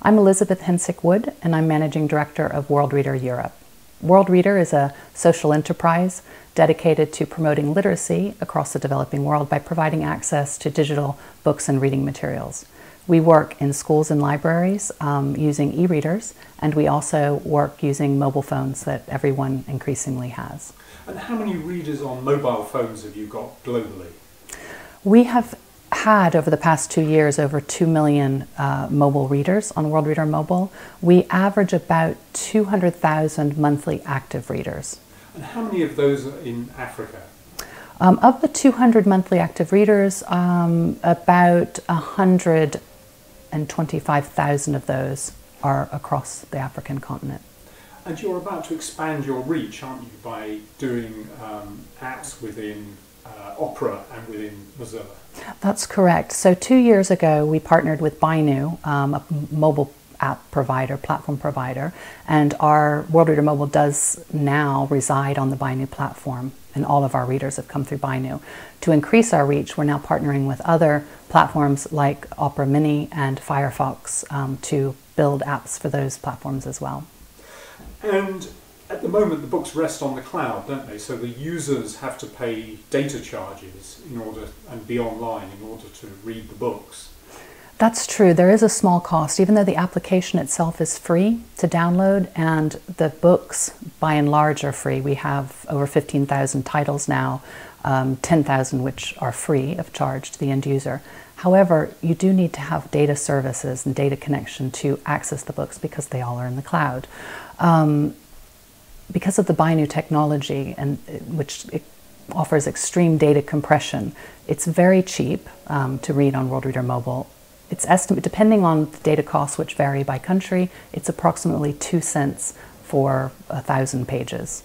I'm Elizabeth Hensick Wood, and I'm Managing Director of Worldreader Europe. Worldreader is a social enterprise dedicated to promoting literacy across the developing world by providing access to digital books and reading materials. We work in schools and libraries using e-readers, and we also work using mobile phones that everyone increasingly has. And how many readers on mobile phones have you got globally? We have had, over the past 2 years, over 2 million mobile readers on Worldreader Mobile. We average about 200,000 monthly active readers. And how many of those are in Africa? Of the 200 monthly active readers, about 125,000 of those are across the African continent. And you're about to expand your reach, aren't you, by doing apps within Opera and within Mozilla? That's correct. So 2 years ago, we partnered with Bainu, a mobile app provider, platform provider, and our Worldreader Mobile does now reside on the Bainu platform, and all of our readers have come through Bainu. To increase our reach, we're now partnering with other platforms like Opera Mini and Firefox to build apps for those platforms as well. And at the moment, the books rest on the cloud, don't they? So the users have to pay data charges in order and be online in order to read the books. That's true. There is a small cost, even though the application itself is free to download and the books, by and large, are free. We have over 15,000 titles now, 10,000 which are free of charge to the end user. However, you do need to have data services and data connection to access the books because they all are in the cloud. Because of the Bainu technology, and which it offers extreme data compression, it's very cheap to read on Worldreader Mobile. It's estimated, depending on the data costs, which vary by country, it's approximately 2 cents for 1,000 pages.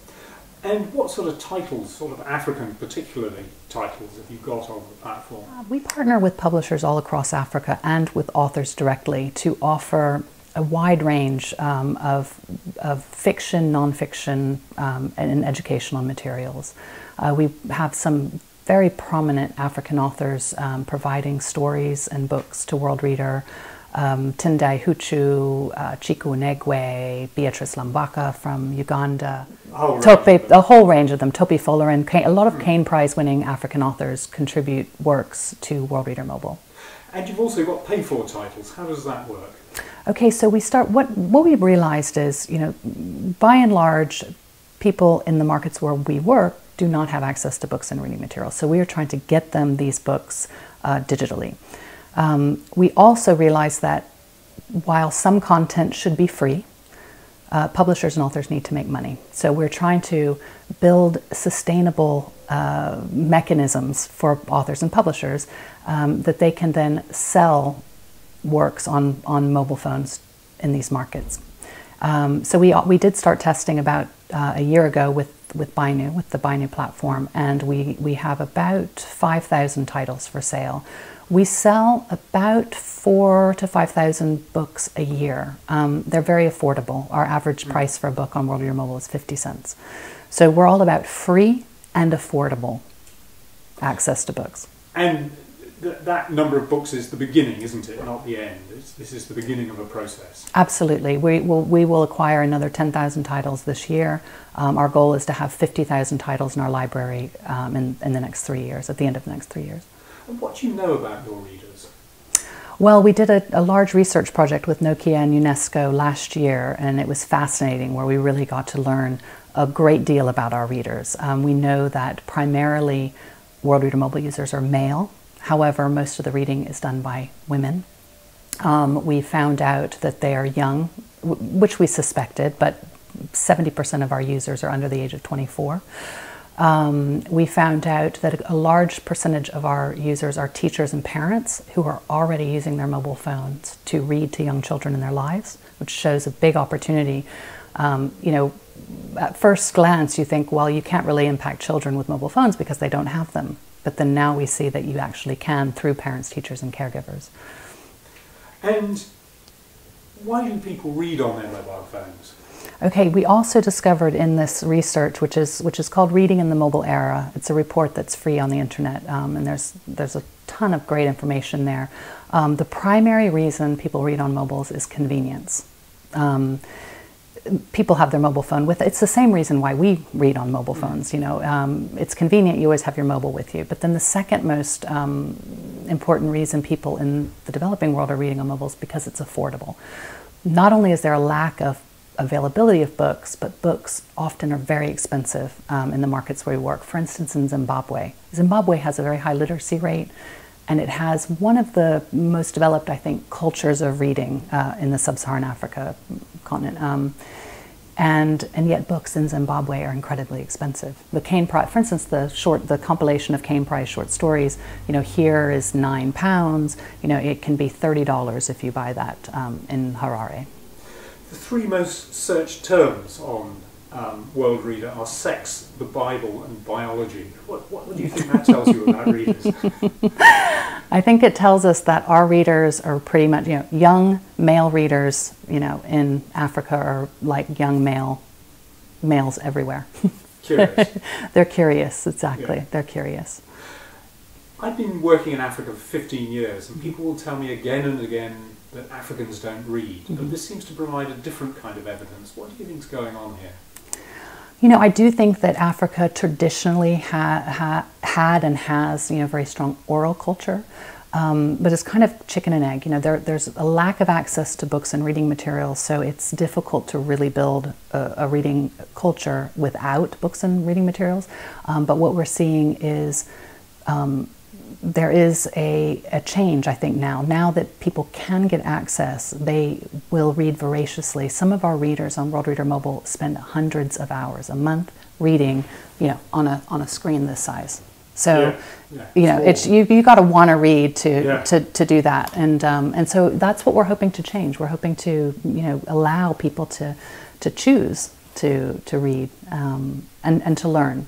And what sort of titles, sort of African particularly titles, have you got on the platform? We partner with publishers all across Africa and with authors directly to offer a wide range of fiction, non-fiction, and educational materials. We have some very prominent African authors providing stories and books to Worldreader. Tendai Huchu, Chiku Negwe, Beatrice Lambaka from Uganda, a whole range of them, Topi Fuller, and a lot of Cain Prize winning African authors contribute works to Worldreader Mobile. And you've also got pay-for titles. How does that work? Okay, so what we've realized is, by and large, people in the markets where we work do not have access to books and reading materials. So we are trying to get them these books digitally. We also realize that while some content should be free, publishers and authors need to make money. So we're trying to build sustainable mechanisms for authors and publishers that they can then sell works on mobile phones in these markets. So we did start testing about a year ago with Bainu, with the Bainu platform, and we have about 5,000 titles for sale. We sell about 4,000 to 5,000 books a year. They're very affordable. Our average price for a book on Worldreader Mobile is 50 cents. So we're all about free and affordable access to books. And that number of books is the beginning, isn't it? Not the end. This is the beginning of a process. Absolutely. We will acquire another 10,000 titles this year. Our goal is to have 50,000 titles in our library in the next 3 years, at the end of the next 3 years. And what do you know about your readers? Well, we did a large research project with Nokia and UNESCO last year, and it was fascinating, where we really got to learn a great deal about our readers. We know that primarily Worldreader Mobile users are male. However, most of the reading is done by women. We found out that they are young, which we suspected, but 70% of our users are under the age of 24. We found out that a large percentage of our users are teachers and parents who are already using their mobile phones to read to young children in their lives, which shows a big opportunity. At first glance, you think, well, you can't really impact children with mobile phones because they don't have them. But then now we see that you actually can through parents, teachers, and caregivers. And why do people read on their mobile phones? Okay, we also discovered in this research, which is called Reading in the Mobile Era. It's a report that's free on the internet, and there's a ton of great information there. The primary reason people read on mobiles is convenience. People have their mobile phone with it. It's the same reason why we read on mobile phones. You know, it's convenient. You always have your mobile with you. But then the second most important reason people in the developing world are reading on mobiles because it's affordable. Not only is there a lack of availability of books, but books often are very expensive in the markets where we work. For instance, in Zimbabwe. Zimbabwe has a very high literacy rate, and it has one of the most developed, I think, cultures of reading in the sub-Saharan Africa continent. And yet books in Zimbabwe are incredibly expensive. The Kane Prize, for instance, the compilation of Kane Prize short stories, you know, here is £9. You know, it can be $30 if you buy that in Harare. The three most searched terms on Worldreader are sex, the Bible, and biology. What do you think that tells you about readers? I think it tells us that our readers are pretty much, you know, young male readers, you know, in Africa are like young males everywhere. Curious. They're curious, exactly. Yeah. They're curious. I've been working in Africa for 15 years, and people will tell me again and again that Africans don't read, but this seems to provide a different kind of evidence. What do you think is going on here? You know, I do think that Africa traditionally had and has, you know, very strong oral culture, but it's kind of chicken and egg. You know, there's a lack of access to books and reading materials, so it's difficult to really build a reading culture without books and reading materials. But what we're seeing is there is a change, I think, now that people can get access, they will read voraciously. Some of our readers on Worldreader Mobile spend hundreds of hours a month reading, you know, on a screen this size. So, you know, it's you got to want to read to do that, and so that's what we're hoping to change. We're hoping to, you know, allow people to choose to read and to learn.